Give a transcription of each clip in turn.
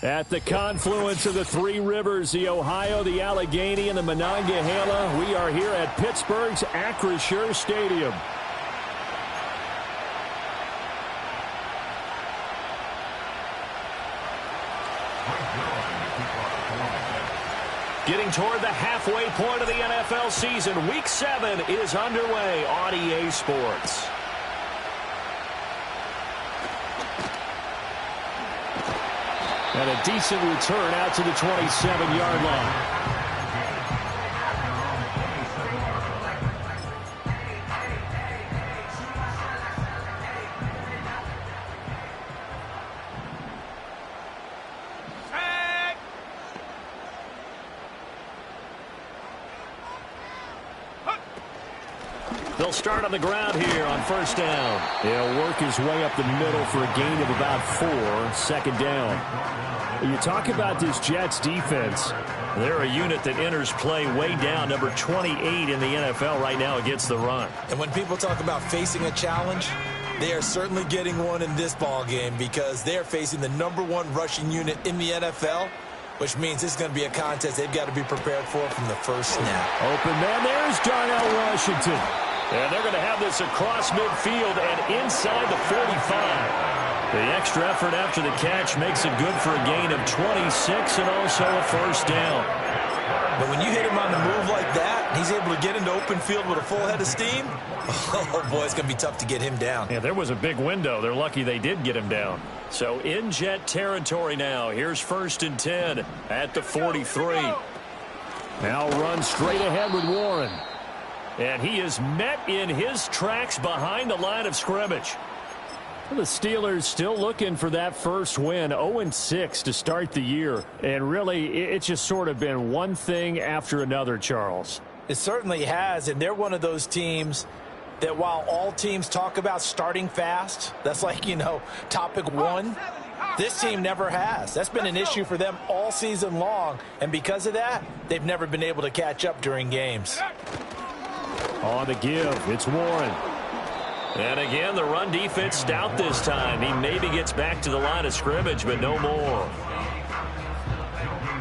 At the confluence of the three rivers, the Ohio, the Allegheny, and the Monongahela, we are here at Pittsburgh's Acrisure Stadium. Getting toward the halfway point of the NFL season, Week 7 is underway on EA Sports. And a decent return out to the 27-yard line. They'll start on the ground here on first down. He'll work his way up the middle for a gain of about 4, second down. You talk about this Jets defense. They're a unit that enters play way down, number 28 in the NFL right now against the run. And when people talk about facing a challenge, they are certainly getting one in this ball game because they're facing the number 1 rushing unit in the NFL, which means this is going to be a contest they've got to be prepared for from the first snap. Open man, there's Darnell Washington. And they're going to have this across midfield and inside the 45. The extra effort after the catch makes it good for a gain of 26 and also a first down. But when you hit him on the move like that, he's able to get into open field with a full head of steam. Oh, boy, it's going to be tough to get him down. Yeah, there was a big window. They're lucky they did get him down. So in Jet territory now. Here's first and 10 at the 43. Now run straight ahead with Warren. And he is met in his tracks behind the line of scrimmage. The Steelers still looking for that first win, 0-6 to start the year. And really, it's just sort of been one thing after another, Charles. It certainly has, and they're one of those teams that while all teams talk about starting fast, that's like, topic 1, this team never has. That's been an issue for them all season long, and because of that, they've never been able to catch up during games. On the give, it's Warren. And again, the run defense stout this time. He maybe gets back to the line of scrimmage, but no more.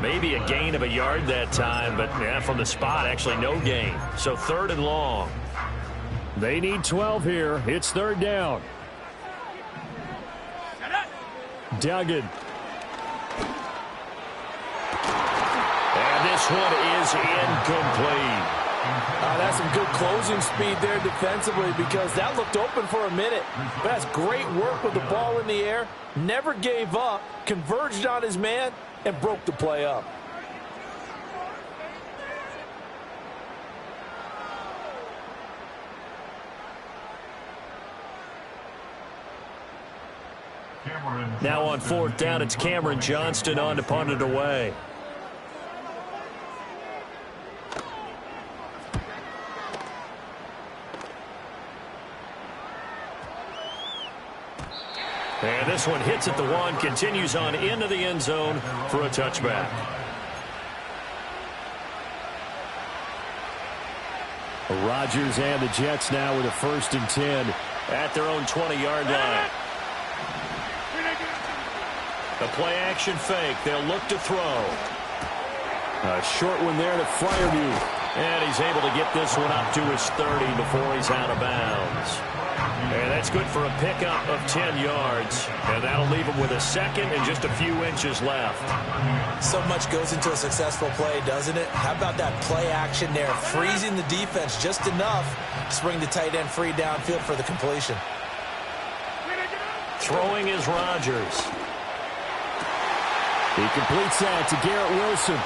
Maybe a gain of a yard that time, but yeah, from the spot, actually no gain. So third and long. They need 12 here. It's third down. Duggan. And this one is incomplete. That's some good closing speed there defensively because that looked open for a minute. But that's great work with the ball in the air. Never gave up, converged on his man, and broke the play up. Now on fourth down, it's Cameron Johnston on to punt it away. And this one hits at the 1, continues on into the end zone for a touchback. Rodgers and the Jets now with a first and 10 at their own 20-yard line. The play action fake. They'll look to throw. A short one there to Freiermuth. And he's able to get this one up to his 30 before he's out of bounds. And that's good for a pickup of 10 yards. And that'll leave him with a second and just a few inches left. So much goes into a successful play, doesn't it? How about that play action there? Freezing the defense just enough to bring the tight end free downfield for the completion. Throwing is Rodgers. He completes that to Garrett Wilson.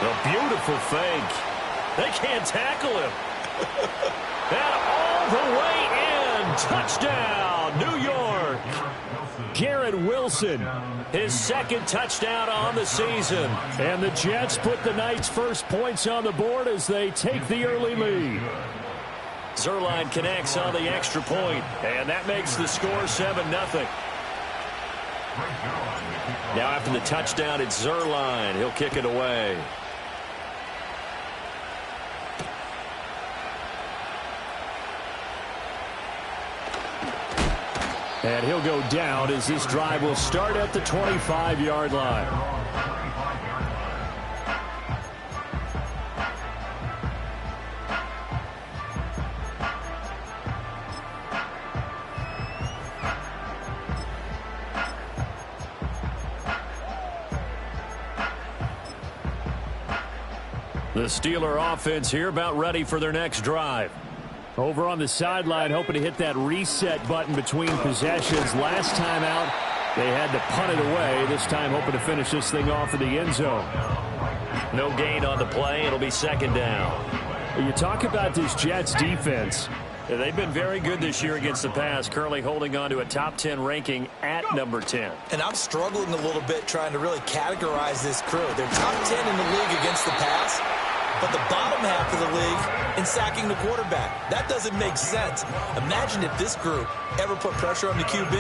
A beautiful fake. They can't tackle him. And all the way in. Touchdown, New York. Garrett Wilson, his second touchdown on the season. And the Jets put the Knights' first points on the board as they take the early lead. Zuerlein connects on the extra point, and that makes the score 7-0. Now after the touchdown, it's Zuerlein. He'll kick it away. And he'll go down as this drive will start at the 25-yard line. The Steeler offense here about ready for their next drive. Over on the sideline, hoping to hit that reset button between possessions. Last time out, they had to punt it away. This time, hoping to finish this thing off in the end zone. No gain on the play. It'll be second down. You talk about this Jets defense. They've been very good this year against the pass, currently holding on to a top 10 ranking at number 10. And I'm struggling a little bit trying to really categorize this crew. They're top 10 in the league against the pass, but the bottom half of the league in sacking the quarterback. That doesn't make sense. Imagine if this group ever put pressure on the QB,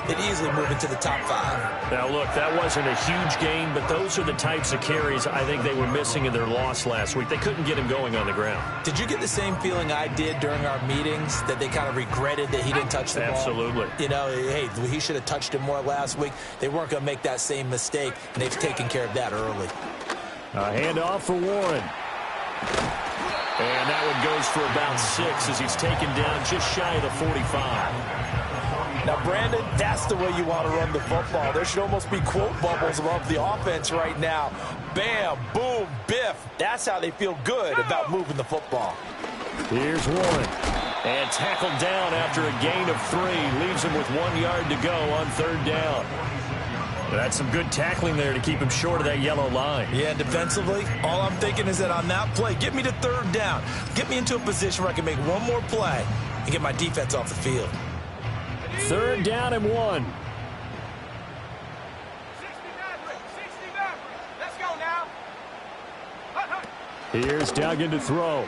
they'd easily move into the top 5. Now, look, that wasn't a huge gain, but those are the types of carries I think they were missing in their loss last week. They couldn't get him going on the ground. Did you get the same feeling I did during our meetings, that they kind of regretted that he didn't touch the ball? Absolutely. You know, hey, he should have touched it more last week. They weren't going to make that same mistake, and they've taken care of that early. A handoff for Warren. And that one goes for about 6 as he's taken down just shy of the 45. Now, Brandon, that's the way you want to run the football. There should almost be quote bubbles above the offense right now. Bam, boom, biff. That's how they feel good about moving the football. Here's Warren. And tackled down after a gain of 3. Leaves him with 1 yard to go on third down. That's some good tackling there to keep him short of that yellow line. Yeah, defensively, all I'm thinking is that on that play, get me to third down. Get me into a position where I can make one more play and get my defense off the field. Third down and 1. Let's go now. Here's Duggan to throw.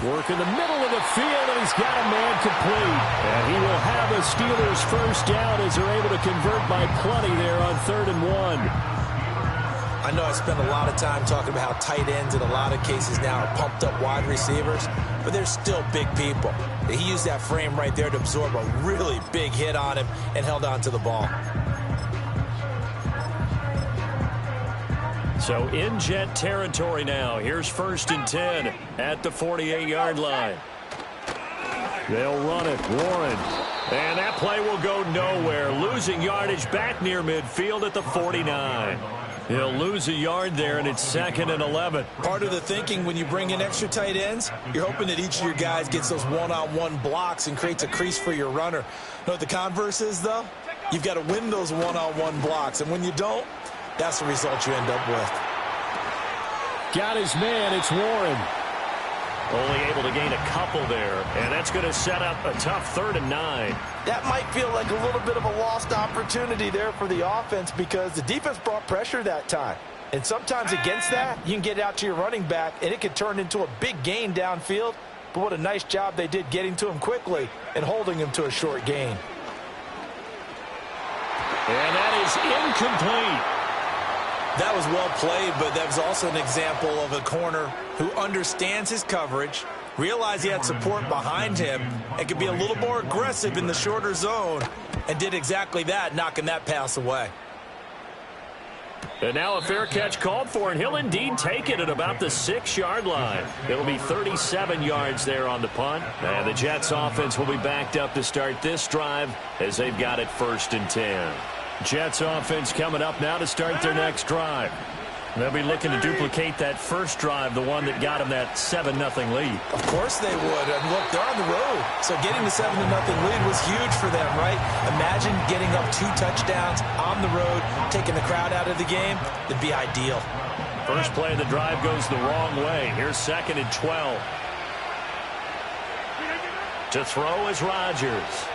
Work in the middle of the field, and he's got a man complete. And he will have the Steelers first down as they're able to convert by plenty there on 3rd and 1. I know I spend a lot of time talking about how tight ends in a lot of cases now are pumped up wide receivers, but they're still big people. He used that frame right there to absorb a really big hit on him and held on to the ball. So in Jet territory now. Here's 1st and 10 at the 48-yard line. They'll run it. Warren. And that play will go nowhere. Losing yardage back near midfield at the 49. He'll lose a yard there, and it's 2nd and 11. Part of the thinking when you bring in extra tight ends, you're hoping that each of your guys gets those one-on-one blocks and creates a crease for your runner. You know what the converse is, though? You've got to win those one-on-one blocks, and when you don't, that's the result you end up with. Got his man. It's Warren. Only able to gain a couple there, and that's going to set up a tough 3rd and 9. That might feel like a little bit of a lost opportunity there for the offense because the defense brought pressure that time. And sometimes against that, you can get out to your running back, and it can turn into a big gain downfield. But what a nice job they did getting to him quickly and holding him to a short gain. And that is incomplete. That was well played, but that was also an example of a corner who understands his coverage, realized he had support behind him, and could be a little more aggressive in the shorter zone, and did exactly that, knocking that pass away. And now a fair catch called for, and he'll indeed take it at about the 6-yard line. It'll be 37 yards there on the punt. And the Jets offense will be backed up to start this drive as they've got it 1st and 10. Jets offense coming up now to start their next drive. They'll be looking to duplicate that first drive, the one that got them that 7-0 lead. Of course they would. And look, they're on the road. So getting the 7-0 lead was huge for them, right? Imagine getting up 2 touchdowns on the road, taking the crowd out of the game. It'd be ideal. First play of the drive goes the wrong way. Here's 2nd and 12. To throw is Rodgers.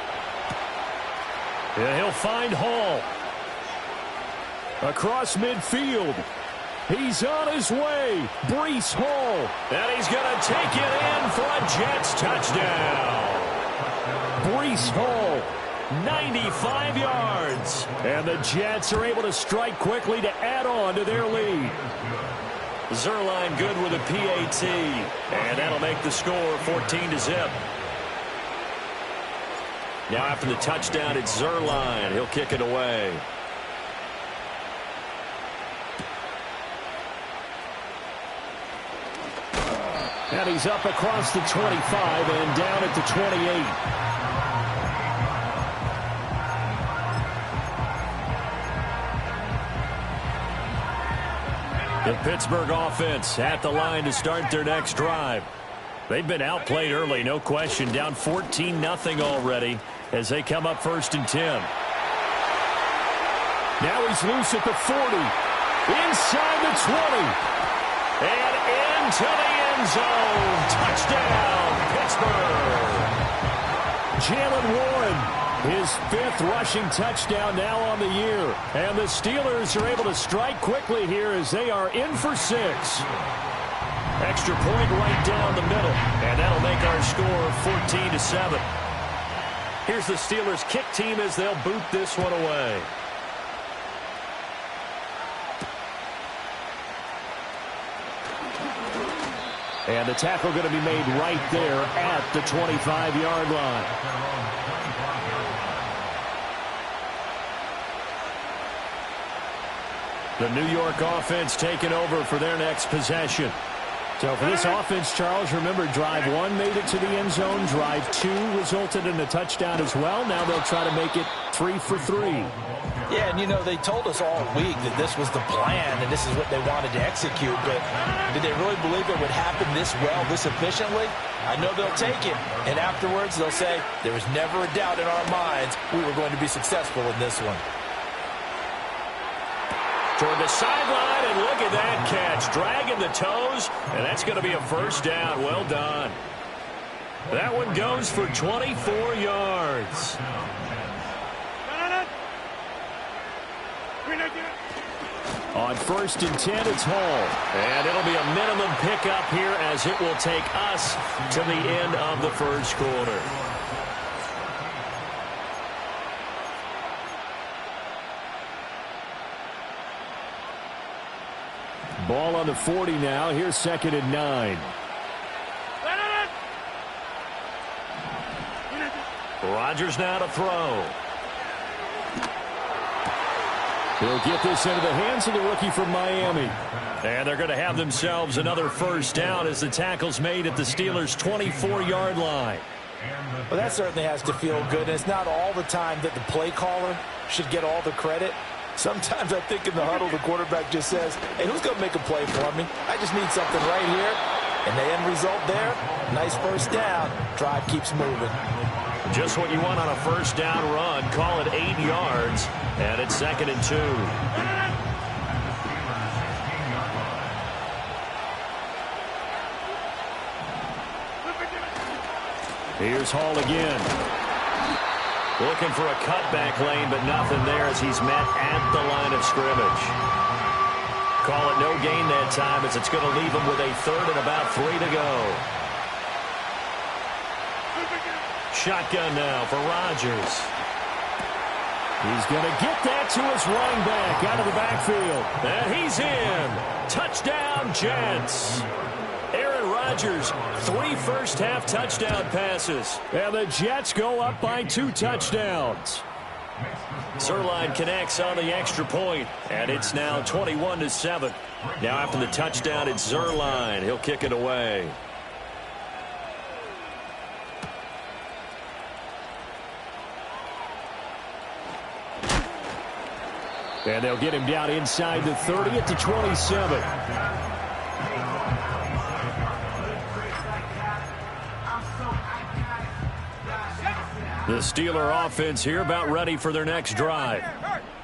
Yeah, he'll find Hall. Across midfield. He's on his way. Breece Hall. And he's going to take it in for a Jets touchdown. Breece Hall, 95 yards. And the Jets are able to strike quickly to add on to their lead. Zuerlein good with a PAT. And that'll make the score 14-0. Now after the touchdown, it's Zuerlein. He'll kick it away. And he's up across the 25 and down at the 28. The Pittsburgh offense at the line to start their next drive. They've been outplayed early, no question. Down 14-0 already as they come up 1st and 10. Now he's loose at the 40. Inside the 20. And into the end zone. Touchdown, Pittsburgh. Jaylen Warren, his 5th rushing touchdown now on the year. And the Steelers are able to strike quickly here as they are in for 6. Extra point right down the middle. And that'll make our score 14-7. Here's the Steelers kick team as they'll boot this one away. And the tackle going to be made right there at the 25-yard line. The New York offense taking over for their next possession. So for this offense, Charles, remember, drive 1 made it to the end zone. Drive 2 resulted in a touchdown as well. Now they'll try to make it 3 for 3. Yeah, and, you know, they told us all week that this was the plan and this is what they wanted to execute. But did they really believe it would happen this well, this efficiently? I know they'll take it. And afterwards, they'll say, there was never a doubt in our minds we were going to be successful in this one. Toward the sideline, and look at that catch. Dragging the toes, and that's going to be a first down. Well done. That one goes for 24 yards. On 1st and 10, it's Hall. And it'll be a minimum pickup here as it will take us to the end of the first quarter. Ball on the 40 now. Here's 2nd and 9. Rodgers now to throw. He'll get this into the hands of the rookie from Miami. And they're going to have themselves another first down as the tackle's made at the Steelers' 24-yard line. Well, that certainly has to feel good. And it's not all the time that the play caller should get all the credit. Sometimes I think in the huddle, the quarterback just says, hey, who's going to make a play for me? I just need something right here. And the end result there, nice first down. Drive keeps moving. Just what you want on a first down run. Call it 8 yards. And it's 2nd and 2. Here's Hall again. Looking for a cutback lane, but nothing there as he's met at the line of scrimmage. Call it no gain that time as it's going to leave him with a 3rd and about 3 to go. Shotgun now for Rodgers. He's going to get that to his running back out of the backfield. And he's in. Touchdown, Jets. Aaron Rodgers, 3 first-half touchdown passes. And the Jets go up by 2 touchdowns. Zuerlein connects on the extra point, and it's now 21-7. Now after the touchdown, it's Zuerlein. He'll kick it away. And they'll get him down inside the 30 at the 27. The Steeler offense here about ready for their next drive.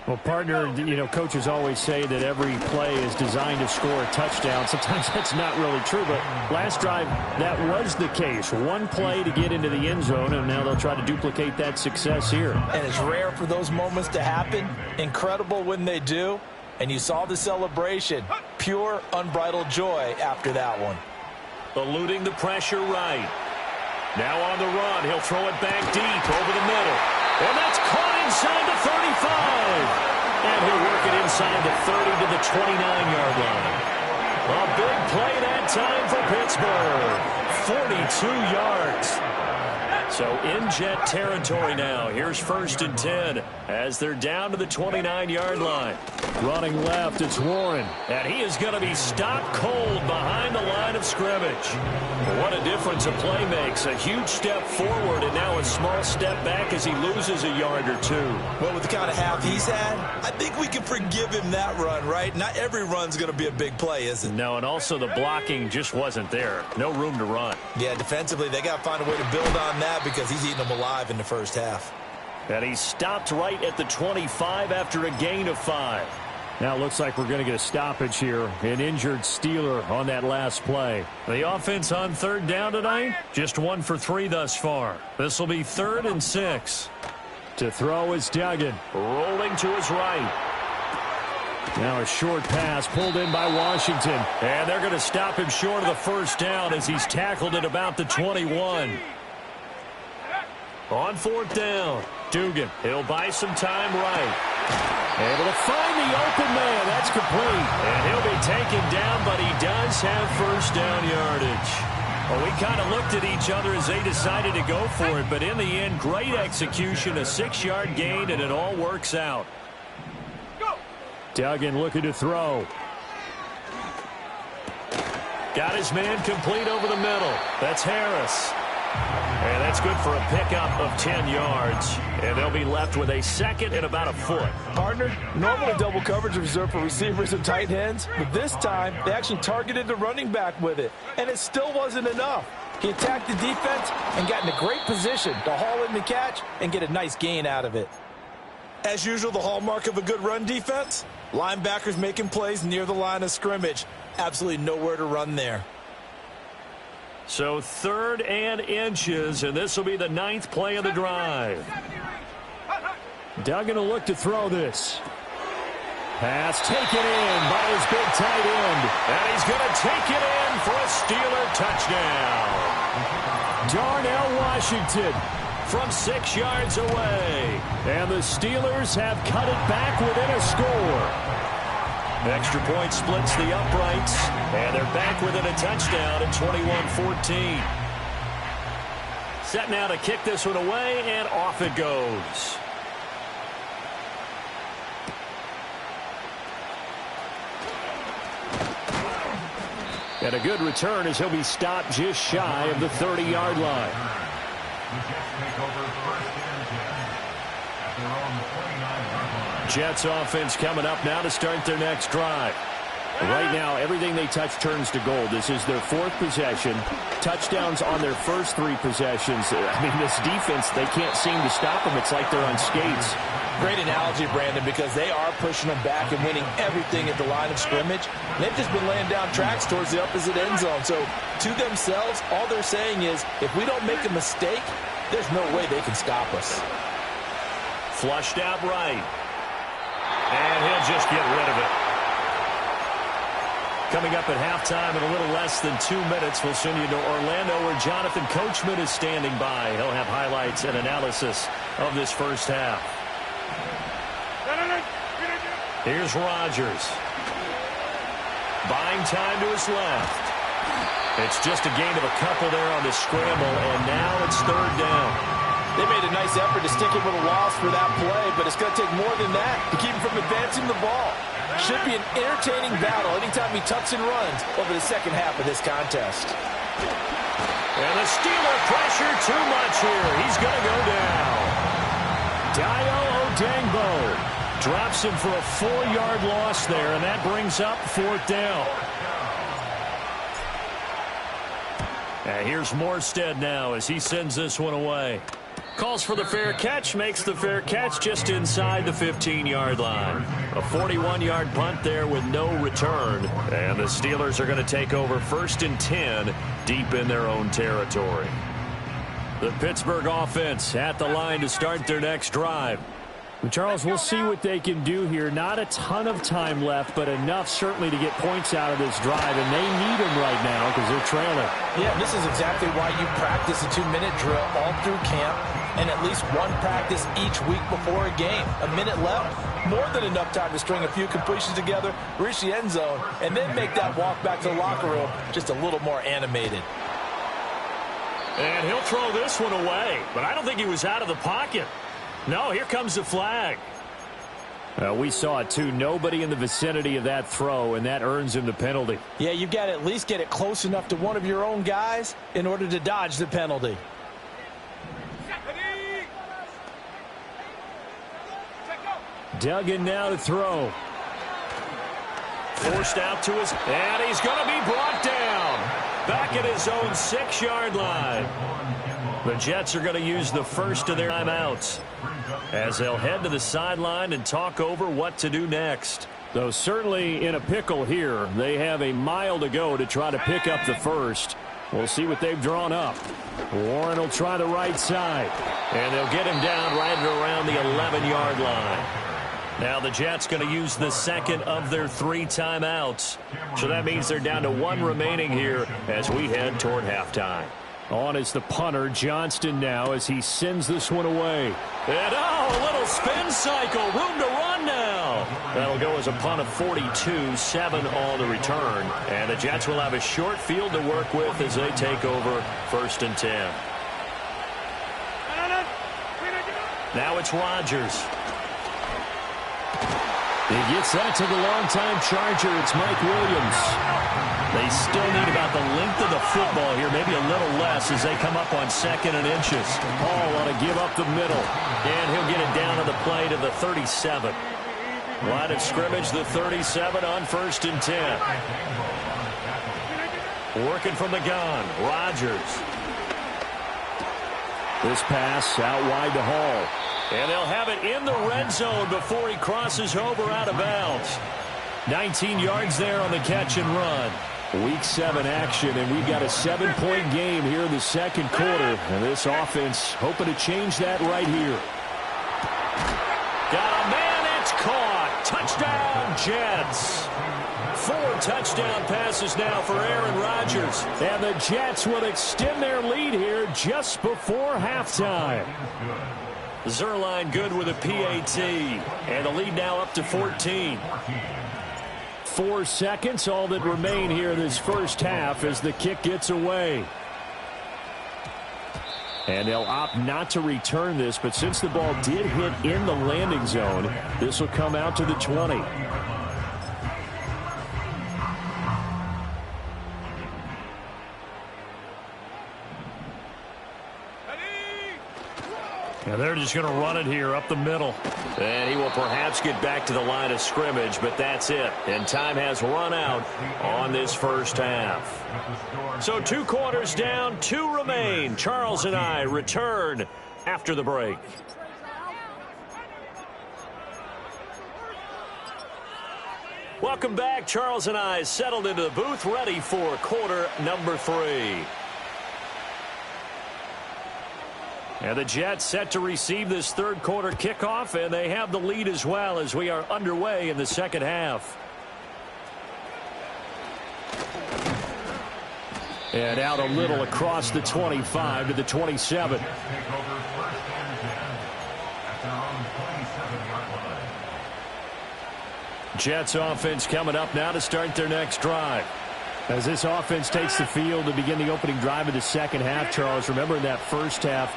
Well, partner, you know, coaches always say that every play is designed to score a touchdown. Sometimes that's not really true, but last drive, that was the case. One play to get into the end zone, and now they'll try to duplicate that success here. And it's rare for those moments to happen. Incredible when they do. And you saw the celebration. Pure, unbridled joy after that one. Eluding the pressure right. Now on the run, he'll throw it back deep over the middle. And that's caught inside the 35. And he'll work it inside the 30 to the 29-yard line. A big play that time for Pittsburgh. 42 yards. So in Jet territory now. Here's 1st and 10 as they're down to the 29-yard line. Running left, it's Warren. And he is going to be stopped cold behind the line of scrimmage. What a difference a play makes. A huge step forward and now a small step back as he loses a yard or two. Well, with the kind of half he's had, I think we can forgive him that run, right? Not every run's going to be a big play, is it? No, and also the blocking just wasn't there. No room to run. Yeah, defensively, they got to find a way to build on that because he's eating them alive in the first half. And he stopped right at the 25 after a gain of 5. Now it looks like we're going to get a stoppage here. An injured Steeler on that last play. The offense on 3rd down tonight, just 1 for 3 thus far. This will be 3rd and 6. To throw is Duggan. Rolling to his right. Now a short pass pulled in by Washington. And they're going to stop him short of the 1st down as he's tackled at about the 21. On 4th down, Dugan. He'll buy some time right. Able to find the open man. That's complete. And he'll be taken down, but he does have 1st down yardage. Well, we kind of looked at each other as they decided to go for it, but in the end, great execution, a 6-yard gain, and it all works out. Duggan looking to throw. Got his man complete over the middle. That's Harris. And that's good for a pickup of 10 yards. And they'll be left with a 2nd and about a foot. Partner, normally double coverage is reserved for receivers and tight ends, but this time they actually targeted the running back with it, and it still wasn't enough. He attacked the defense and got in a great position to haul in the catch and get a nice gain out of it. As usual, the hallmark of a good run defense, linebackers making plays near the line of scrimmage. Absolutely nowhere to run there. So 3rd and inches, and this will be the 9th play of the drive. Duggan will look to throw this. Pass taken in by his big tight end. And he's going to take it in for a Steeler touchdown. Darnell Washington from 6 yards away. And the Steelers have cut it back within a score. Extra point splits the uprights, and they're back within a touchdown at 21-14. Set now to kick this one away, and off it goes. And a good return as he'll be stopped just shy of the 30-yard line. Jets offense coming up now to start their next drive. Right now, everything they touch turns to gold. This is their 4th possession. Touchdowns on their first 3 possessions. I mean, this defense, they can't seem to stop them. It's like they're on skates. Great analogy, Brandon, because they are pushing them back and winning everything at the line of scrimmage. They've just been laying down tracks towards the opposite end zone. So, to themselves, all they're saying is, if we don't make a mistake, there's no way they can stop us. Flushed out right. And he'll just get rid of it. Coming up at halftime in a little less than 2 minutes, we'll send you to Orlando where Jonathan Coachman is standing by. He'll have highlights and analysis of this first half. Here's Rodgers. Buying time to his left. It's just a gain of a couple there on the scramble, and now it's 3rd down. They made a nice effort to stick him with a loss for that play, but it's going to take more than that to keep him from advancing the ball. Should be an entertaining battle anytime he tucks and runs over the second half of this contest. And the Steeler pressure too much here. He's going to go down. Dayo Odeyingbo drops him for a 4-yard loss there, and that brings up 4th down. And here's Morstead now as he sends this one away. Calls for the fair catch, makes the fair catch just inside the 15-yard line. A 41-yard punt there with no return. And the Steelers are going to take over 1st and 10 deep in their own territory. The Pittsburgh offense at the line to start their next drive. Charles, we'll see what they can do here. Not a ton of time left, but enough certainly to get points out of this drive, and they need them right now because they're trailing. Yeah, this is exactly why you practice a 2-minute drill all through camp and at least one practice each week before a game. A minute left, more than enough time to string a few completions together, reach the end zone, and then make that walk back to the locker room just a little more animated. And he'll throw this one away. But I don't think he was out of the pocket. No, here comes the flag. We saw it, too. Nobody in the vicinity of that throw, and that earns him the penalty. Yeah, you've got to at least get it close enough to one of your own guys in order to dodge the penalty. Duggan now to throw. Forced out to his, and he's going to be brought down. Back at his own 6-yard line. The Jets are going to use the first of their timeouts as they'll head to the sideline and talk over what to do next. Though certainly in a pickle here, they have a mile to go to try to pick up the first. We'll see what they've drawn up. Warren will try the right side. And they'll get him down right around the 11-yard line. Now the Jets going to use the second of their 3 timeouts. So that means they're down to 1 remaining here as we head toward halftime. On is the punter, Johnston, now as he sends this one away. And a little spin cycle. Room to run now. That'll go as a punt of 42, 7 on the return. And the Jets will have a short field to work with as they take over 1st and 10. Now it's Rodgers. He gets that to the longtime Charger. It's Mike Williams. They still need about the length of the football here, maybe a little less as they come up on 2nd and inches. Hall ought to give up the middle. And he'll get it down to the play to the 37. Line of scrimmage, the 37 on 1st and 10. Working from the gun, Rodgers. This pass out wide to Hall. And they'll have it in the red zone before he crosses over out of bounds. 19 yards there on the catch and run. Week 7 action, and we've got a 7-point game here in the second quarter. And this offense hoping to change that right here. Got a man, it's caught. Touchdown, Jets. 4 touchdown passes now for Aaron Rodgers. And the Jets will extend their lead here just before halftime. Zuerlein good with a PAT. And the lead now up to 14. 4 seconds, all that remain here in this first half as the kick gets away. And they'll opt not to return this, but since the ball did hit in the landing zone, this will come out to the 20. And they're just going to run it here up the middle. And he will perhaps get back to the line of scrimmage, but that's it. And time has run out on this first half. So 2 quarters down, 2 remain. Charles and I return after the break. Welcome back. Charles and I settled into the booth, ready for quarter number 3. And the Jets set to receive this third quarter kickoff, and they have the lead as well as we are underway in the second half. And out a little across the 25 to the 27. Jets offense coming up now to start their next drive. As this offense takes the field to begin the opening drive of the second half, Charles, remember in that first half,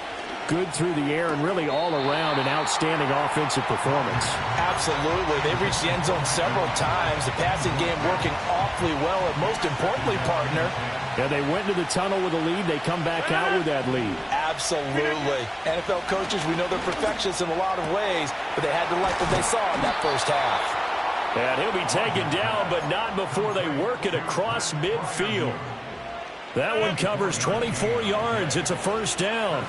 good through the air and really all around an outstanding offensive performance. Absolutely. They reached the end zone several times. The passing game working awfully well, and most importantly, partner. Yeah, they went to the tunnel with a lead. They come back out with that lead. Absolutely. NFL coaches, we know they're perfectionists in a lot of ways, but they had to like what they saw in that first half. And he'll be taken down, but not before they work it across midfield. That one covers 24 yards. It's a first down.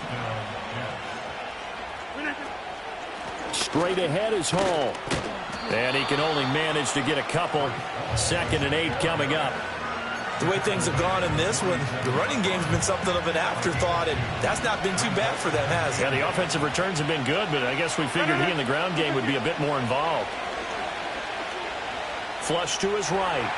Straight ahead is Hall. And he can only manage to get a couple. 2nd and 8 coming up. The way things have gone in this one, the running game's been something of an afterthought, and that's not been too bad for them, has it? Yeah, the offensive returns have been good, but I guess we figured he in the ground game would be a bit more involved. Flush to his right.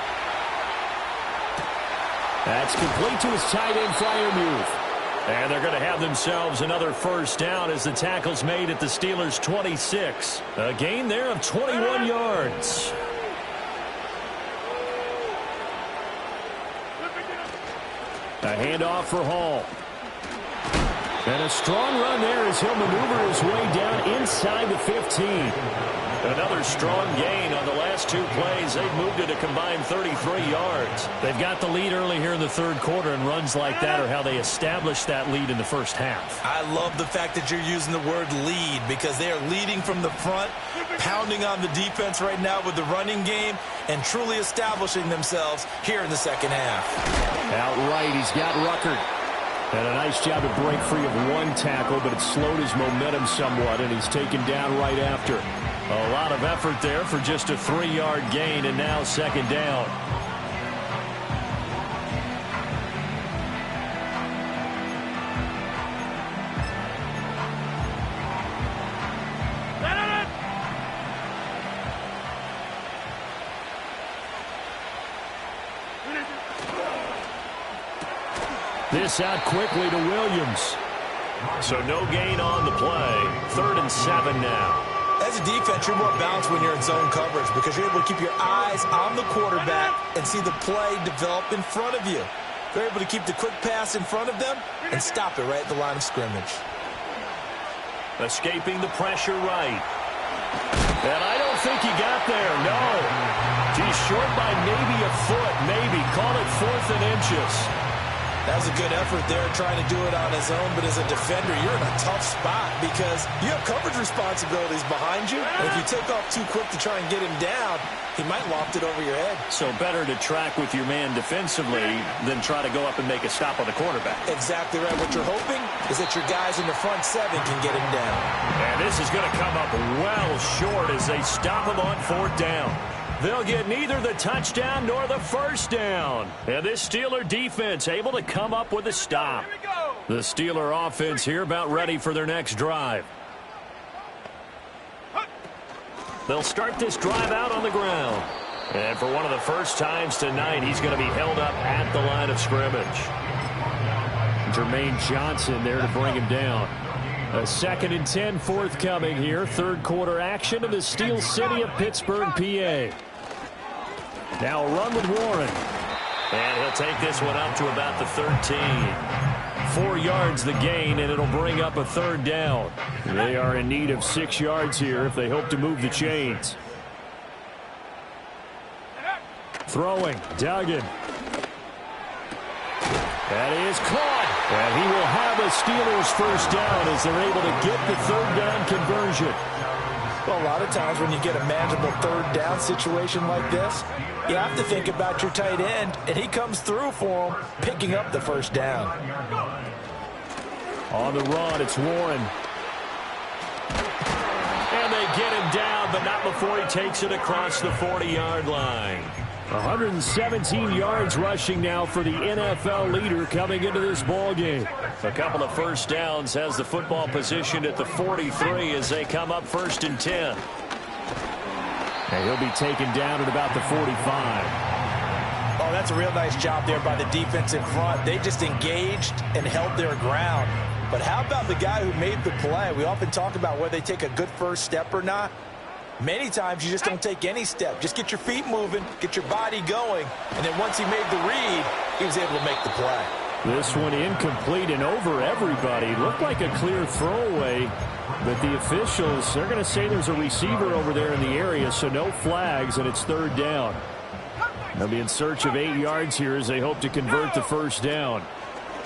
That's complete to his tight end Freiermuth. And they're going to have themselves another first down as the tackle's made at the Steelers' 26. A gain there of 21 yards. A handoff for Hall. And a strong run there as he'll maneuver his way down inside the 15. Another strong gain on the last two plays. They've moved it a combined 33 yards. They've got the lead early here in the third quarter, and runs like that are how they established that lead in the first half. I love the fact that you're using the word lead because they are leading from the front, pounding on the defense right now with the running game, and truly establishing themselves here in the second half. Outright, he's got Ruckert. And a nice job to break free of one tackle, but it slowed his momentum somewhat, and he's taken down right after. A lot of effort there for just a 3-yard gain, and now second down. This out quickly to Williams. So no gain on the play. 3rd and 7 now. As a defense, you're more balanced when you're in zone coverage because you're able to keep your eyes on the quarterback and see the play develop in front of you. They're able to keep the quick pass in front of them and stop it right at the line of scrimmage. Escaping the pressure right. And I don't think he got there, no. He's short by maybe a foot, maybe. Call it 4th and inches. That was a good effort there trying to do it on his own, but as a defender, you're in a tough spot because you have coverage responsibilities behind you, and if you take off too quick to try and get him down, he might loft it over your head. So better to track with your man defensively than try to go up and make a stop on the quarterback. Exactly right. What you're hoping is that your guys in the front 7 can get him down. And this is going to come up well short as they stop him on 4th down. They'll get neither the touchdown nor the first down. And this Steeler defense able to come up with a stop. The Steeler offense here about ready for their next drive. They'll start this drive out on the ground. And for one of the first times tonight, he's going to be held up at the line of scrimmage. Jermaine Johnson there to bring him down. A 2nd and 10 forthcoming here. Third quarter action in the Steel City of Pittsburgh, PA. Now a run with Warren. And he'll take this one up to about the 13. 4 yards the gain, and it'll bring up a 3rd down. They are in need of 6 yards here if they hope to move the chains. Throwing, Duggan. That is caught. And he will have a Steelers first down as they're able to get the 3rd down conversion. Well, a lot of times when you get a manageable 3rd down situation like this, you have to think about your tight end, and he comes through for him, picking up the first down. On the run, it's Warren. And they get him down, but not before he takes it across the 40-yard line. 117 yards rushing now for the NFL leader coming into this ball game. A couple of first downs, has the football positioned at the 43 as they come up 1st and 10. And he'll be taken down at about the 45. Oh, that's a real nice job there by the defense in front. They just engaged and held their ground. But how about the guy who made the play? We often talk about whether they take a good first step or not. Many times you just don't take any step. Just get your feet moving, get your body going, and then once he made the read, he was able to make the play. This one incomplete and over everybody. Looked like a clear throwaway, but the officials are going to say there's a receiver over there in the area, so no flags, and it's 3rd down. They'll be in search of 8 yards here as they hope to convert the first down.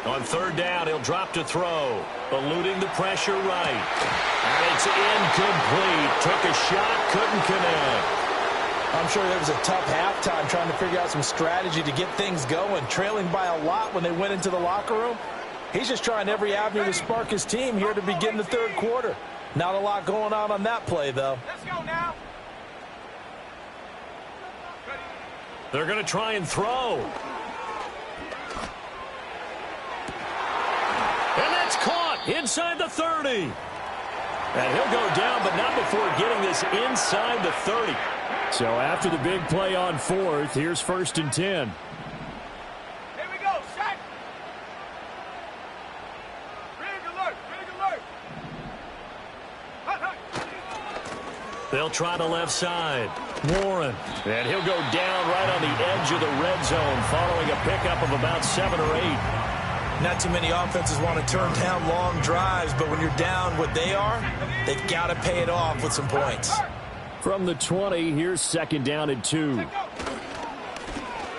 On 3rd down, he'll drop to throw, eluding the pressure right. And it's incomplete. Took a shot, couldn't connect. I'm sure there was a tough halftime trying to figure out some strategy to get things going, trailing by a lot when they went into the locker room. He's just trying every avenue to spark his team here to begin the 3rd quarter. Not a lot going on that play, though. Let's go now. They're going to try and throw. And that's caught inside the 30. And he'll go down, but not before getting this inside the 30. So after the big play on 4th, here's 1st and 10. Here we go, set. Big alert, big alert. They'll try the left side. Warren. And he'll go down right on the edge of the red zone following a pickup of about 7 or 8. Not too many offenses want to turn down long drives, but when you're down what they are, they've got to pay it off with some points. From the 20, here's 2nd down and 2.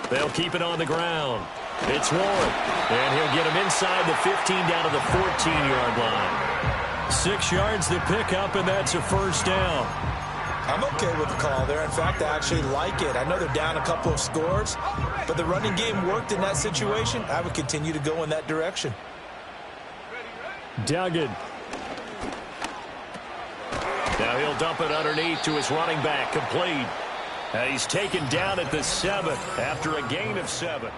They'll keep it on the ground. It's Warren, and he'll get him inside the 15 down to the 14-yard line. 6 yards to pick up, and that's a 1st down. I'm okay with the call there. In fact, I actually like it. I know they're down a couple of scores, but the running game worked in that situation. I would continue to go in that direction. Duggan. Now he'll dump it underneath to his running back, complete. And he's taken down at the 7 after a gain of 7.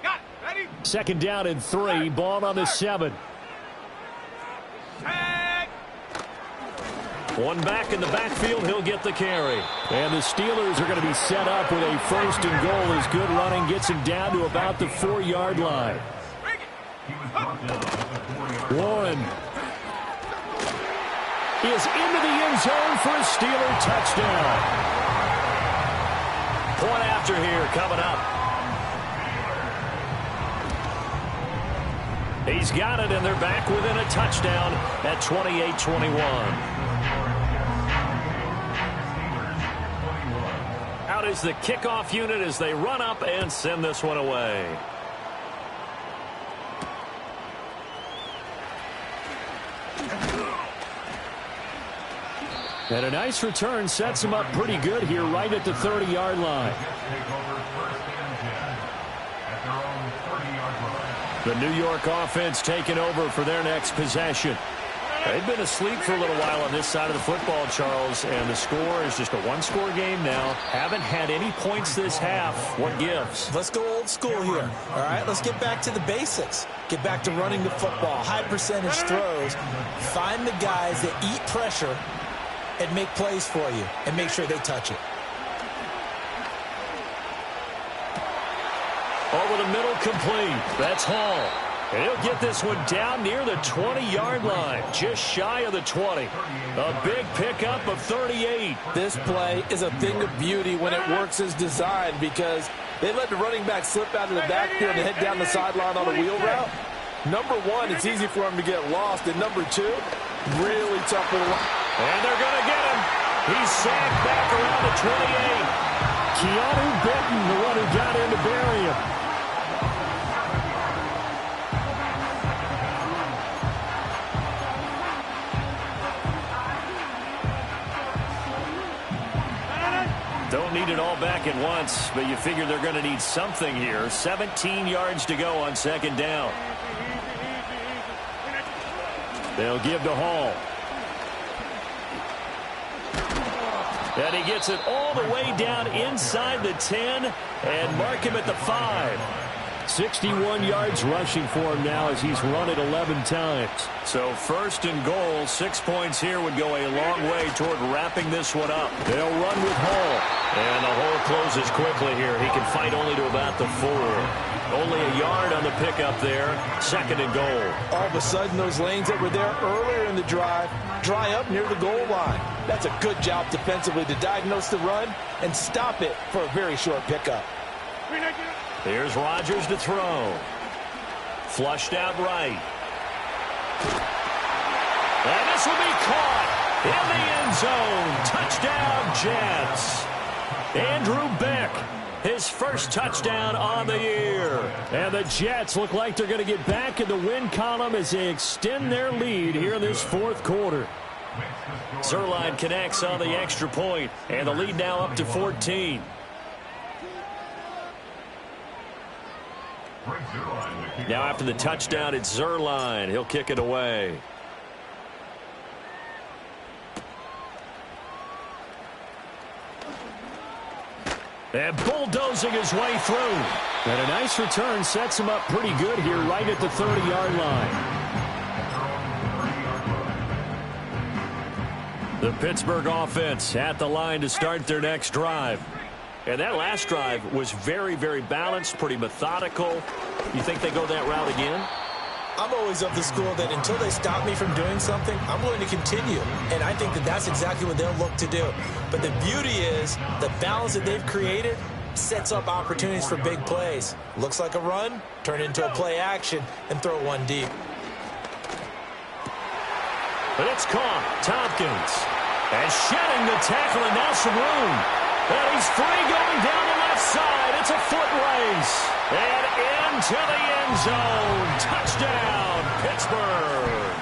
Got it. Ready? 2nd down and 3. Ball on the 7. Tag. One back in the backfield, he'll get the carry. And the Steelers are going to be set up with a 1st and goal as good running gets him down to about the 4-yard line. Bring it. Warren is into the end zone for a Steeler touchdown. Point after here coming up. He's got it, and they're back within a touchdown at 28-21. Out is the kickoff unit as they run up and send this one away. And a nice return sets him up pretty good here right at the 30-yard line. The New York offense taking over for their next possession. They've been asleep for a little while on this side of the football, Charles, and the score is just a one-score game now. Haven't had any points this half. What gives? Let's go old school here. All right, let's get back to the basics. Get back to running the football, high percentage throws. Find the guys that eat pressure and make plays for you and make sure they touch it. Over the middle, complete. That's Hall. And he'll get this one down near the 20-yard line, just shy of the 20. A big pickup of 38. This play is a thing of beauty when it works as designed because they let the running back slip out of the backfield and head down the sideline on a wheel route. Number one, it's easy for him to get lost. And number two, really tough for the line. And they're going to get him. He's sacked back around the 28. Keanu Benton, the one who got in to bury him. Don't need it all back at once, but you figure they're going to need something here. 17 yards to go on 2nd down. They'll give to Hall. And he gets it all the way down inside the 10 and mark him at the 5. 61 yards rushing for him now as he's run it 11 times. So 1st and goal, 6 points here would go a long way toward wrapping this one up. They'll run with Hall. And the hole closes quickly here. He can fight only to about the 4. Only a yard on the pickup there. 2nd and goal. All of a sudden, those lanes that were there earlier in the drive dry up near the goal line. That's a good job defensively to diagnose the run and stop it for a very short pickup. Here's Rodgers to throw. Flushed out right. And this will be caught in the end zone. Touchdown, Jets. Andrew Beck, his first touchdown on the year. And the Jets look like they're going to get back in the win column as they extend their lead here in this 4th quarter. Zuerlein connects on the extra point, and the lead now up to 14. Now after the touchdown, it's Zuerlein. He'll kick it away. And bulldozing his way through. And a nice return sets him up pretty good here right at the 30-yard line. The Pittsburgh offense at the line to start their next drive. And that last drive was very, very balanced, pretty methodical. You think they go that route again? I'm always of the school that until they stop me from doing something, I'm going to continue. And I think that that's exactly what they'll look to do. But the beauty is the balance that they've created sets up opportunities for big plays. Looks like a run, turn into a play action, and throw one deep. But it's caught. Tompkins. And shedding the tackle, and now some room. And he's free going down the left side. It's a foot race. And into the end zone. Touchdown, Pittsburgh.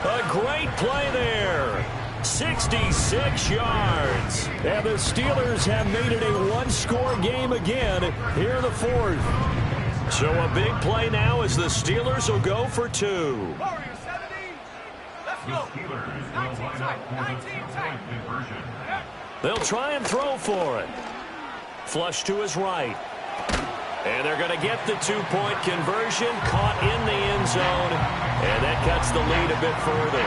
A great play there. 66 yards. And the Steelers have made it a one-score game again here in the fourth. So a big play now as the Steelers will go for two. Warriors 70. Let's go. 19 tight. 19 tight. They'll try and throw for it. Flush to his right. And they're going to get the two-point conversion. Caught in the end zone. And that cuts the lead a bit further.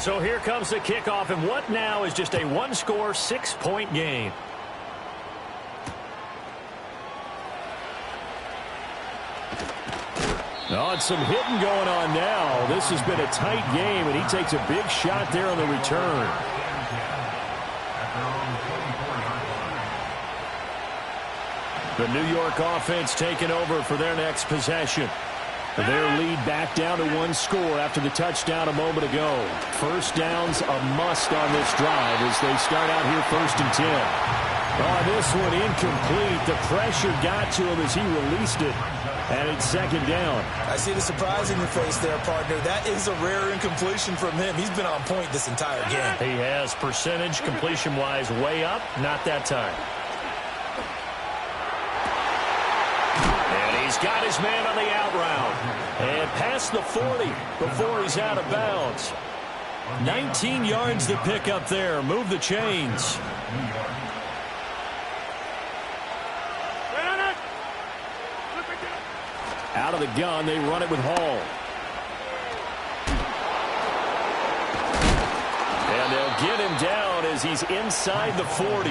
So here comes the kickoff. And what now is just a one-score, 6-point game. Oh, and some hitting going on now. This has been a tight game, and he takes a big shot there on the return. The New York offense taking over for their next possession. Their lead back down to one score after the touchdown a moment ago. First down's a must on this drive as they start out here 1st and 10. Oh, this one incomplete. The pressure got to him as he released it. And it's 2nd down. I see the surprise in your face there, partner. That is a rare incompletion from him. He's been on point this entire game. He has percentage completion-wise way up. Not that time. And he's got his man on the out route. And past the 40 before he's out of bounds. 19 yards to pick up there. Move the chains. Out of the gun, they run it with Hall. And they'll get him down as he's inside the 40.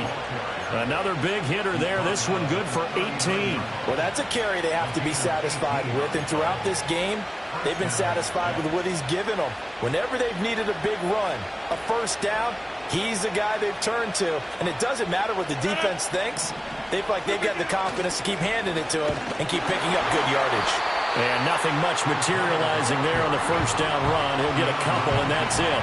Another big hitter there. This one good for 18. Well, that's a carry they have to be satisfied with. And throughout this game, they've been satisfied with what he's given them. Whenever they've needed a big run, a first down, he's the guy they've turned to. And it doesn't matter what the defense thinks. They feel like they've got the confidence to keep handing it to him and keep picking up good yardage. And nothing much materializing there on the first down run. He'll get a couple, and that's it.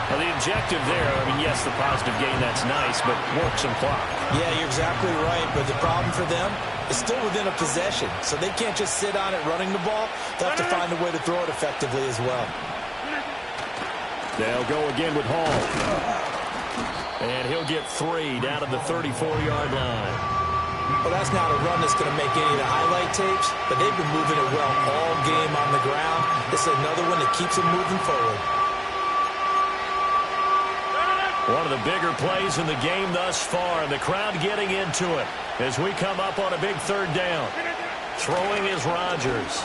Well, the objective there, I mean, yes, the positive gain, that's nice, but work some clock. Yeah, you're exactly right. But the problem for them is still within a possession. So they can't just sit on it running the ball. They'll have to find a way to throw it effectively as well. They'll go again with Hall. And he'll get 3 down at the 34-yard line. Well, that's not a run that's going to make any of the highlight tapes, but they've been moving it well all game on the ground. This is another one that keeps them moving forward. One of the bigger plays in the game thus far, and the crowd getting into it as we come up on a big 3rd down. Throwing is Rodgers.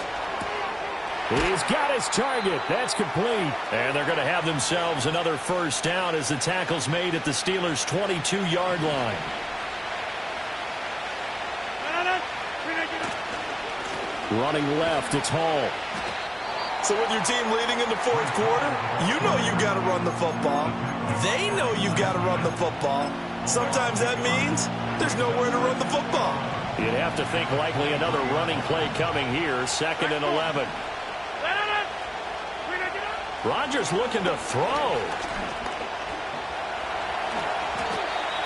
He's got his target. That's complete. And they're going to have themselves another first down as the tackle's made at the Steelers' 22-yard line. Running left, it's Hall. So with your team leading in the 4th quarter, you know you've got to run the football. They know you've got to run the football. Sometimes that means there's nowhere to run the football. You'd have to think likely another running play coming here, 2nd and 11. Rodgers looking to throw.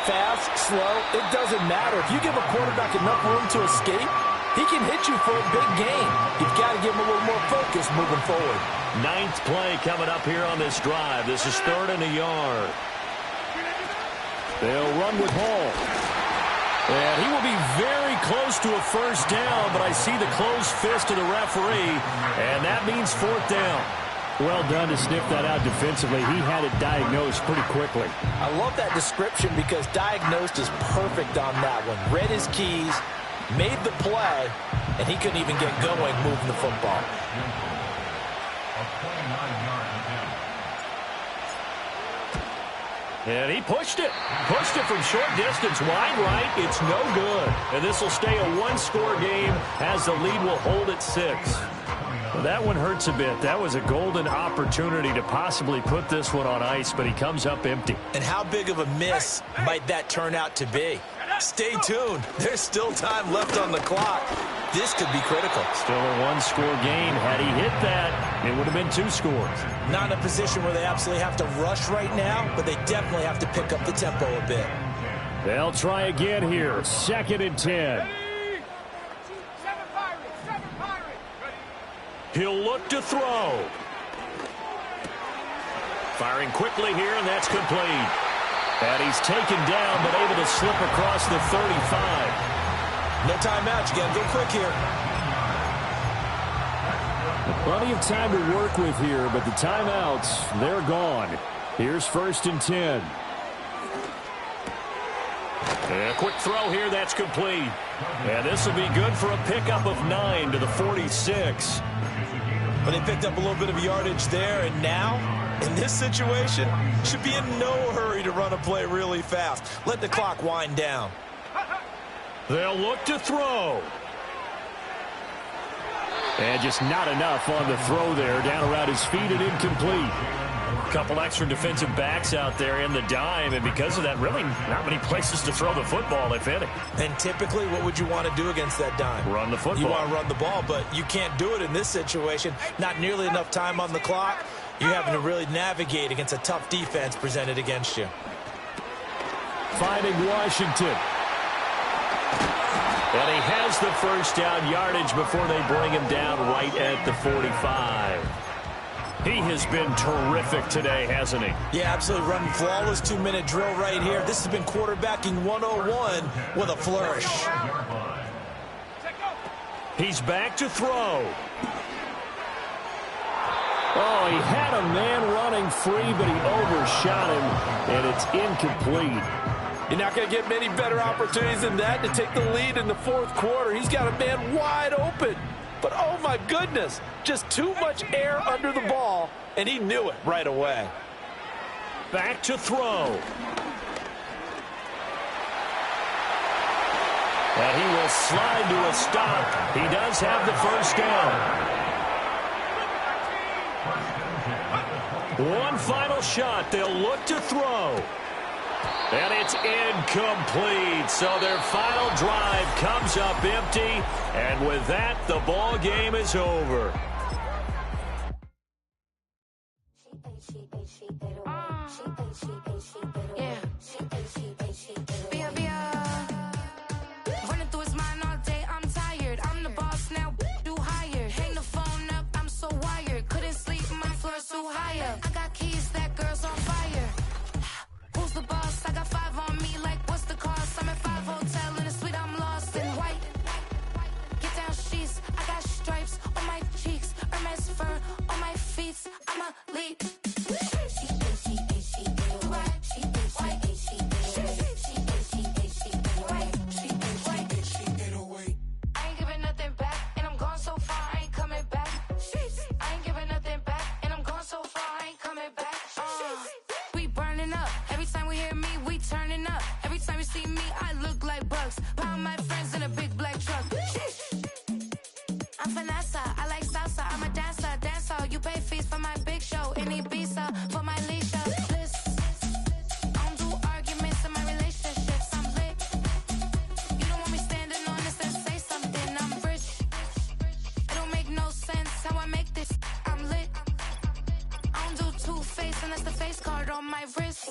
Fast, slow, it doesn't matter. If you give a quarterback enough room to escape, he can hit you for a big gain. You've got to give him a little more focus moving forward. 9th play coming up here on this drive. This is 3rd and a yard. They'll run with Hall. And he will be very close to a first down, but I see the closed fist of the referee, and that means 4th down. Well done to sniff that out defensively. He had it diagnosed pretty quickly. I love that description because diagnosed is perfect on that one. Read his keys, made the play, and he couldn't even get going moving the football. And he pushed it. Pushed it from short distance, wide right. It's no good. And this will stay a one-score game as the lead will hold at 6. Well, that one hurts a bit. That was a golden opportunity to possibly put this one on ice, but he comes up empty. And how big of a miss might that turn out to be? Stay tuned. There's still time left on the clock. This could be critical. Still a one-score game. Had he hit that, it would have been 2 scores. Not in a position where they absolutely have to rush right now, but they definitely have to pick up the tempo a bit. They'll try again here. 2nd and 10. He'll look to throw. Firing quickly here, and that's complete. And he's taken down, but able to slip across the 35. No timeouts. You got to go quick here. Plenty of time to work with here, but the timeouts, they're gone. Here's 1st and 10. And a quick throw here, that's complete. And this will be good for a pickup of 9 to the 46. But they picked up a little bit of yardage there, and now, in this situation, should be in no hurry to run a play really fast. Let the clock wind down. They'll look to throw. And just not enough on the throw there. Down around his feet and incomplete. A couple extra defensive backs out there in the dime, and because of that, really not many places to throw the football, if any. And typically, what would you want to do against that dime? Run the football. You want to run the ball, but you can't do it in this situation. Not nearly enough time on the clock. You're having to really navigate against a tough defense presented against you. Finding Washington. And he has the first down yardage before they bring him down right at the 45. He has been terrific today, hasn't he? Yeah, absolutely. Running flawless 2-minute drill right here. This has been quarterbacking 101 with a flourish. He's back to throw. Oh, he had a man running free, but he overshot him, and it's incomplete. You're not going to get many better opportunities than that to take the lead in the 4th quarter. He's got a man wide open. But, oh, my goodness, just too much air under the ball, and he knew it right away. Back to throw. And he will slide to a stop. He does have the first down. One final shot. They'll look to throw. And it's incomplete. So their final drive comes up empty. And with that, the ball game is over. Running through his mind all day, I'm tired. I'm the boss now, do higher. Hang the phone up, I'm so wired. Couldn't sleep, my floor's too higher. I got keys, that girl's on fire. Who's the boss? I got 5 on me, like what's the cost? I'm at 5 hotel in a suite, I'm lost in white. Get down sheets, I got stripes on my cheeks. Hermes fur on my feet, I'm a lead. I ain't giving nothing back, and I'm gone so far, I ain't coming back. I ain't giving nothing back, and I'm gone so far, I ain't coming back. We burning up, every time we hear me, we turning up. Every time you see me, I look like Bugs. Pound my friends in a big black truck. I'm Vanessa, I like salsa, I'm a dancer, you pay fees for my big show, in Ibiza, for my leisure. I don't do arguments in my relationships, I'm lit. You don't want me standing on this and say something, I'm rich. It don't make no sense how I make this, I'm lit. I don't do two-face unless the face card on my wrist.